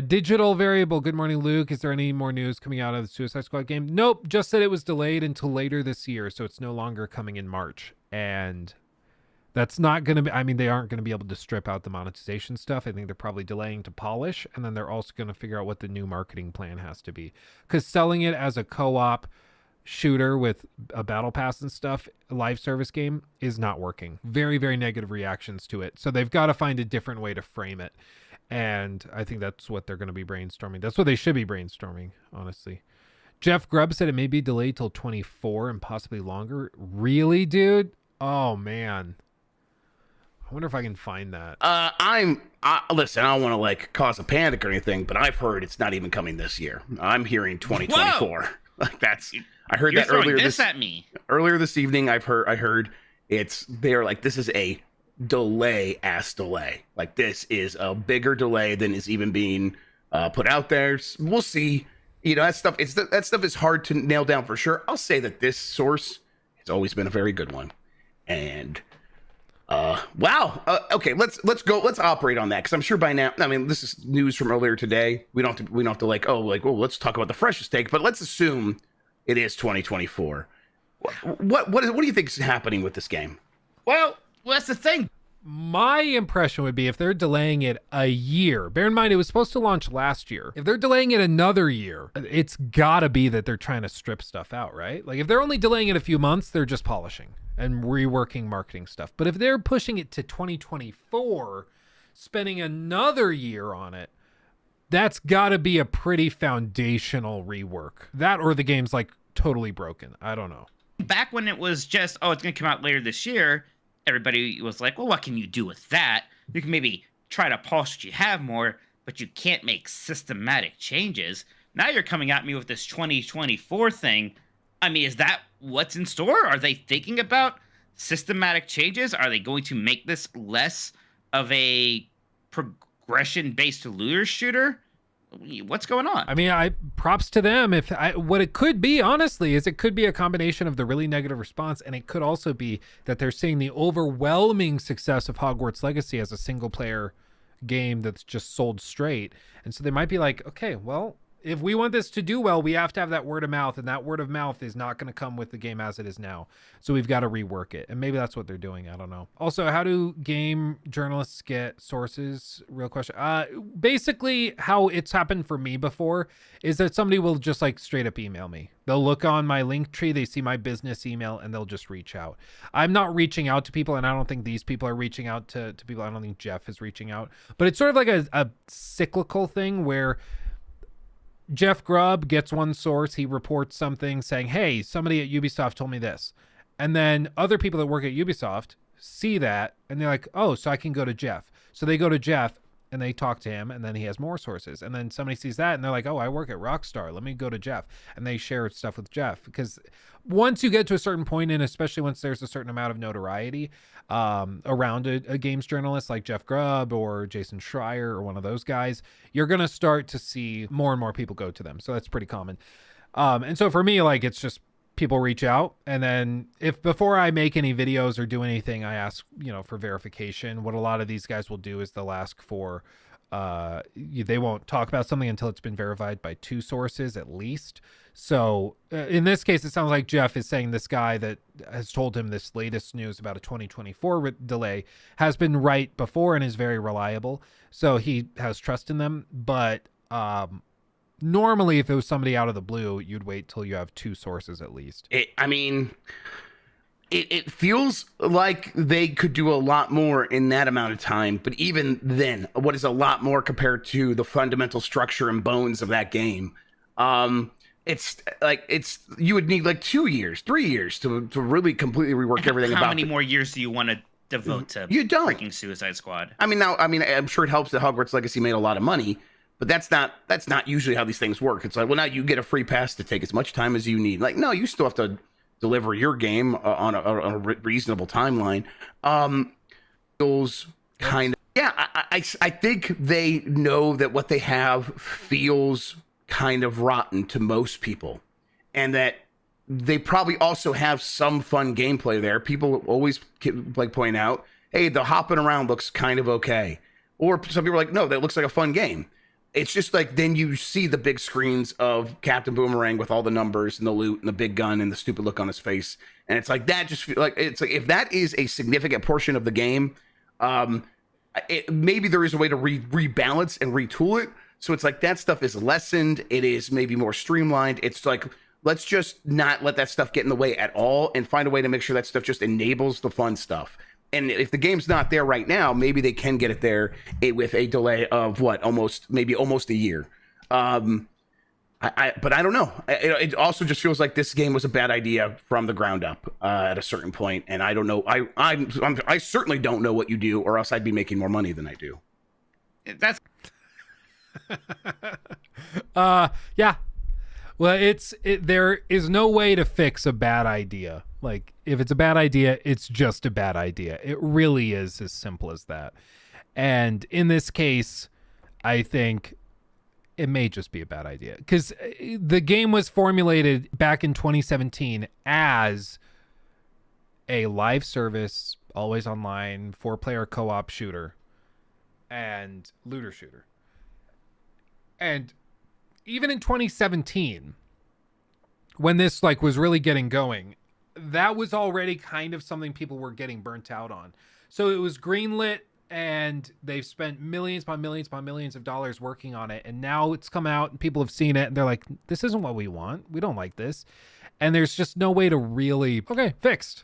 Digital Variable, good morning, Luke. Is there any more news coming out of the Suicide Squad game? Nope, just that it was delayed until later this year, so it's no longer coming in March. And that's not going to be, I mean, they aren't going to be able to strip out the monetization stuff. I think they're probably delaying to polish, and then they're also going to figure out what the new marketing plan has to be. Because selling it as a co-op shooter with a battle pass and stuff, a live service game, is not working. Very, very negative reactions to it. So they've got to find a different way to frame it. And I think that's what they're going to be brainstorming. That's what they should be brainstorming, honestly. Jeff Grubb said it may be delayed till 24 and possibly longer. Really, dude? Oh, man. I wonder if I can find that. Listen, I don't want to like cause a panic or anything, but I've heard it's not even coming this year. I'm hearing 2024. Like I heard that earlier this at me. Earlier this evening, I heard they're like, this is a delay. Like, this is a bigger delay than is even being put out there. We'll see. You know, that stuff is hard to nail down for sure. I'll say that this source has always been a very good one. And wow. Okay, let's operate on that, because I'm sure by now, I mean, this is news from earlier today. We don't have to like, let's talk about the freshest take, but let's assume it is 2024. What do you think is happening with this game? Well, that's the thing. My impression would be if they're delaying it a year, bear in mind it was supposed to launch last year. If they're delaying it another year, it's gotta be that they're trying to strip stuff out, right? Like if they're only delaying it a few months, they're just polishing and reworking marketing stuff. But if they're pushing it to 2024, spending another year on it, that's gotta be a pretty foundational rework. That or the game's like totally broken. I don't know. Back when it was just, it's going to come out later this year, everybody was like, well, what can you do with that? You can maybe try to polish what you have more, but you can't make systematic changes. Now you're coming at me with this 2024 thing. I mean, is that what's in store? Are they thinking about systematic changes? Are they going to make this less of a progression-based looter shooter? What's going on? I mean, props to them. What it could be, honestly, is it could be a combination of the really negative response, and it could also be that they're seeing the overwhelming success of Hogwarts Legacy as a single player game that's just sold straight. And so they might be like, okay, well, if we want this to do well, we have to have that word of mouth, and that word of mouth is not going to come with the game as it is now. So we've got to rework it. And maybe that's what they're doing. I don't know. Also, how do game journalists get sources? Real question. Basically, how it's happened for me before is that somebody will just like straight up email me. They'll look on my link tree, they see my business email, and they'll just reach out. I'm not reaching out to people, and I don't think these people are reaching out to people. I don't think Jeff is reaching out. But it's sort of like a cyclical thing where Jeff Grubb gets one source, he reports something saying, hey, somebody at Ubisoft told me this. And then other people that work at Ubisoft see that, and they're like, oh, so I can go to Jeff. So they go to Jeff, and they talk to him, and then he has more sources. And then somebody sees that, and they're like, oh, I work at Rockstar. Let me go to Jeff. And they share stuff with Jeff. Because once you get to a certain point, and especially once there's a certain amount of notoriety around a games journalist like Jeff Grubb or Jason Schreier or one of those guys, you're going to start to see more and more people go to them. So that's pretty common. And so for me, like, it's just people reach out, and then if before I make any videos or do anything, I ask, for verification. What a lot of these guys will do is they'll ask for they won't talk about something until it's been verified by two sources at least. So in this case, it sounds like Jeff is saying this guy that has told him this latest news about a 2024 delay has been right before and is very reliable. So he has trust in them. But normally, if it was somebody out of the blue, you'd wait till you have two sources at least. It feels like they could do a lot more in that amount of time, but even then, what is a lot more compared to the fundamental structure and bones of that game? You would need like 2 years, 3 years to really completely rework everything. How many more years do you want to devote to freaking Suicide Squad? I'm sure it helps that Hogwarts Legacy made a lot of money, but that's not usually how these things work. It's like, well, now you get a free pass to take as much time as you need. Like, no, you still have to deliver your game on a reasonable timeline. Those kind of, I think they know that what they have feels kind of rotten to most people, and that they probably also have some fun gameplay there. People always like point out, hey, the hopping around looks kind of okay, or some people are like, no, that looks like a fun game. it's just like then you see the big screens of Captain Boomerang with all the numbers and the loot and the big gun and the stupid look on his face, and it's like that just feel like it's like if that is a significant portion of the game, maybe there is a way to rebalance and retool it. So it's like that stuff is lessened. It is maybe more streamlined. It's like let's just not let that stuff get in the way at all and find a way to make sure that stuff just enables the fun stuff. And if the game's not there right now, maybe they can get it there with a delay of almost a year. But I don't know. It also just feels like this game was a bad idea from the ground up at a certain point, and I don't know. I certainly don't know what you do, or else I'd be making more money than I do. That's yeah. Well, there is no way to fix a bad idea. Like, if it's a bad idea, it's just a bad idea. It really is as simple as that. And in this case, I think it may just be a bad idea because the game was formulated back in 2017 as a live service, always online, 4-player co-op shooter and looter shooter. And even in 2017, when this was really getting going, that was already kind of something people were getting burnt out on. So it was greenlit, and they've spent millions upon millions upon millions of dollars working on it. And now it's come out and people have seen it and they're like, this isn't what we want. We don't like this. And there's just no way to really, okay, fixed.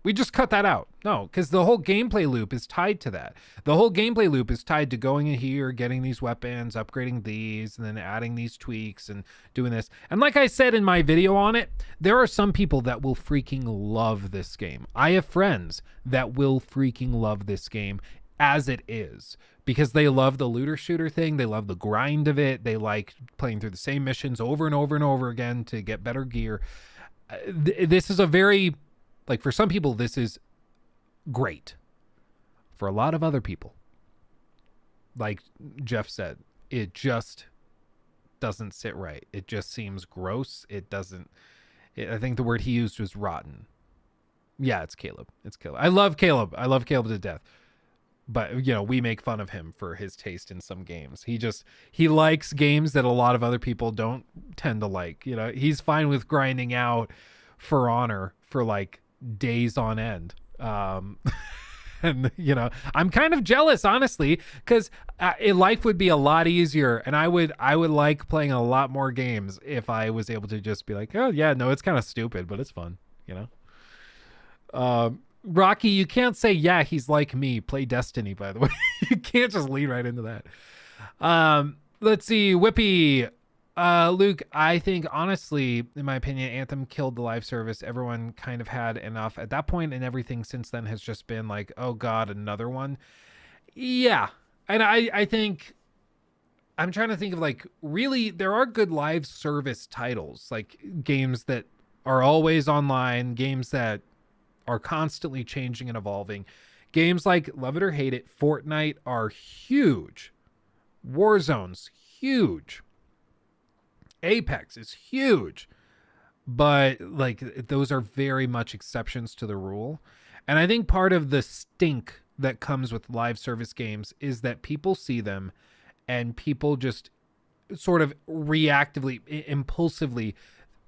We just cut that out. No, because the whole gameplay loop is tied to that. The whole gameplay loop is tied to going in here, getting these weapons, upgrading these, and then adding these tweaks and doing this. And like I said in my video on it, there are some people that will freaking love this game. I have friends that will freaking love this game as it is because they love the looter shooter thing. They love the grind of it. They like playing through the same missions over and over and over again to get better gear. This is a very... for some people, this is great. For a lot of other people, like Jeff said, it just doesn't sit right. It just seems gross. It doesn't... I think the word he used was rotten. Yeah, it's Caleb. It's Caleb. I love Caleb. I love Caleb to death. But, we make fun of him for his taste in some games. He likes games that a lot of other people don't tend to like. He's fine with grinding out For Honor for days on end. And I'm kind of jealous, honestly, because life would be a lot easier, and I would like playing a lot more games if I was able to just be like, oh yeah, no, it's kind of stupid, but it's fun. Rocky, you can't say, yeah, he's like me. Play Destiny, by the way. You can't just lead right into that. Let's see, Whippy. Luke, I think, honestly, in my opinion, Anthem killed the live service. Everyone kind of had enough at that point, and everything since then has just been like, oh God, another one. Yeah. And I think, I'm trying to think of really, there are good live service titles, games that are always online, games that are constantly changing and evolving. Games like, love it or hate it, Fortnite are huge. Warzone's huge. Apex is huge, but those are very much exceptions to the rule. And I think part of the stink that comes with live service games is that people see them and people just sort of reactively, impulsively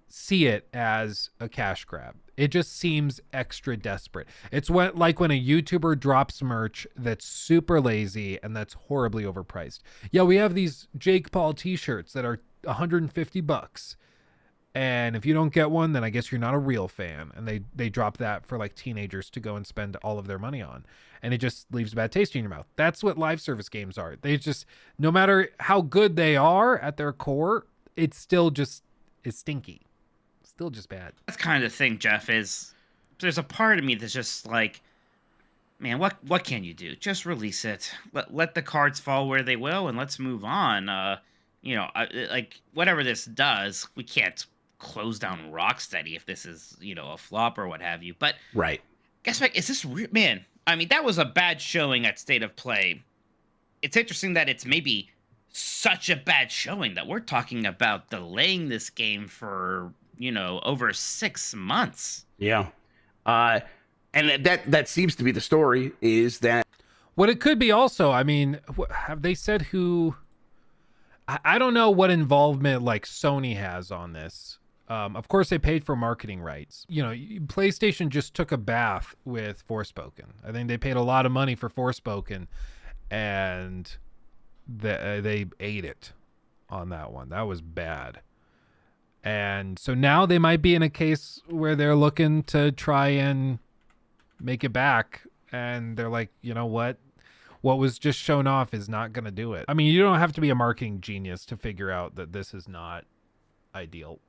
see it as a cash grab. It just seems extra desperate. It's when a YouTuber drops merch that's super lazy and that's horribly overpriced. Yeah, we have these Jake Paul t-shirts that are $150, and if you don't get one, then I guess you're not a real fan. And they drop that for teenagers to go and spend all of their money on, and it just leaves a bad taste in your mouth. That's what live service games are. They just, no matter how good they are at their core, it's still just is stinky. Still just bad. That's kind of the thing, Jeff, is there's a part of me that's just man, what can you do? Just release it. Let the cards fall where they will, and let's move on. Whatever this does, we can't close down Rocksteady if this is, a flop or what have you. But right. Guess what? Is this real? Man, I mean, that was a bad showing at State of Play. It's interesting that it's maybe such a bad showing that we're talking about delaying this game for, over 6 months. Yeah. And that seems to be the story, is that what it could be also, I mean, have they said who... I don't know what involvement like Sony has on this. Of course, they paid for marketing rights. You know, PlayStation just took a bath with Forspoken. I think they paid a lot of money for Forspoken, and they ate it on that one. That was bad. And so now they might be in a case where they're looking to try and make it back. And they're like, you know what? What was just shown off is not going to do it. I mean, you don't have to be a marketing genius to figure out that this is not ideal.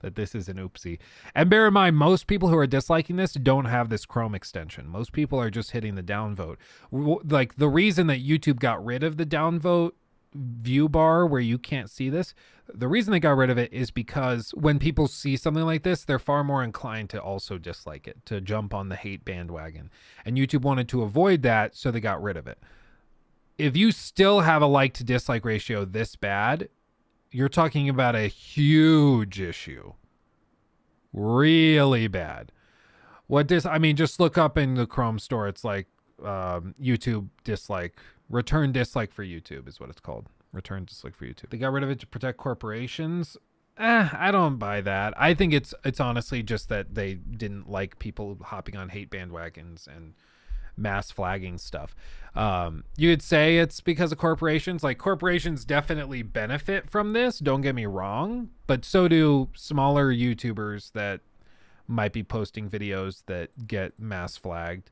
That this is an oopsie. And bear in mind, most people who are disliking this don't have this Chrome extension. Most people are just hitting the downvote. Like, the reason that YouTube got rid of the downvote view bar where you can't see this, the reason they got rid of it is because when people see something like this, they're far more inclined to also dislike it, to jump on the hate bandwagon. And YouTube wanted to avoid that, so they got rid of it. If you still have a like to dislike ratio this bad, you're talking about a huge issue. Really bad. I mean, just look up in the Chrome store. It's like YouTube dislike, return dislike for YouTube is what it's called. Return dislike for YouTube. They got rid of it to protect corporations. I don't buy that. I think it's honestly just that they didn't like people hopping on hate bandwagons and mass flagging stuff. You would say it's because of corporations. Like, corporations definitely benefit from this, don't get me wrong, but so do smaller YouTubers that might be posting videos that get mass flagged.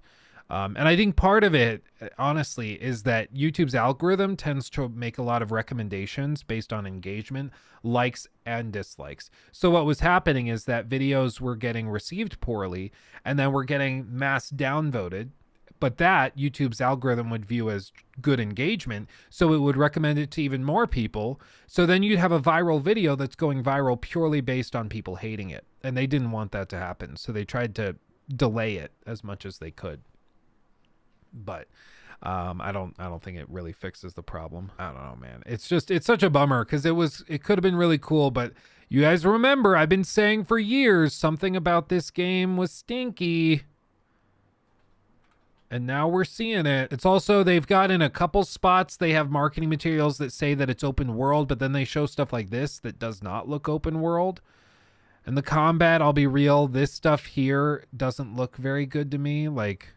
And I think part of it, honestly, is that YouTube's algorithm tends to make a lot of recommendations based on engagement, likes, and dislikes. So what was happening is that videos were getting received poorly, and then were getting mass downvoted. But that YouTube's algorithm would view as good engagement, so it would recommend it to even more people. So then you'd have a viral video that's going viral purely based on people hating it. And they didn't want that to happen, so they tried to delay it as much as they could. But I don't think it really fixes the problem. I don't know, man. It's such a bummer, because it could have been really cool. But you guys remember, I've been saying for years something about this game was stinky. And now we're seeing it. It's also, they've got in a couple spots, they have marketing materials that say that it's open world, but then they show stuff like this that does not look open world. And the combat, I'll be real, this stuff here doesn't look very good to me. Like,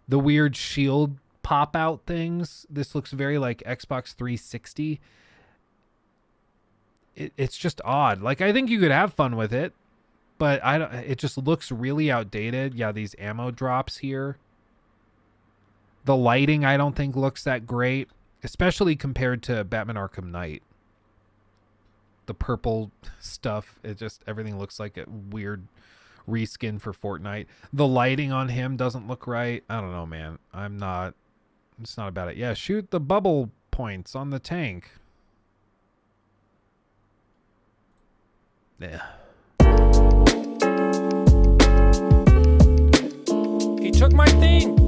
the weird shield pop out things, this looks very like Xbox 360. It's just odd. Like, I think you could have fun with it, but it just looks really outdated. Yeah, these ammo drops here. The lighting, I don't think looks that great, especially compared to Batman Arkham Knight. The purple stuff, everything looks like a weird reskin for Fortnite. The lighting on him doesn't look right. I don't know, man. It's not about it. Yeah, shoot the bubble points on the tank. Yeah. He took my thing.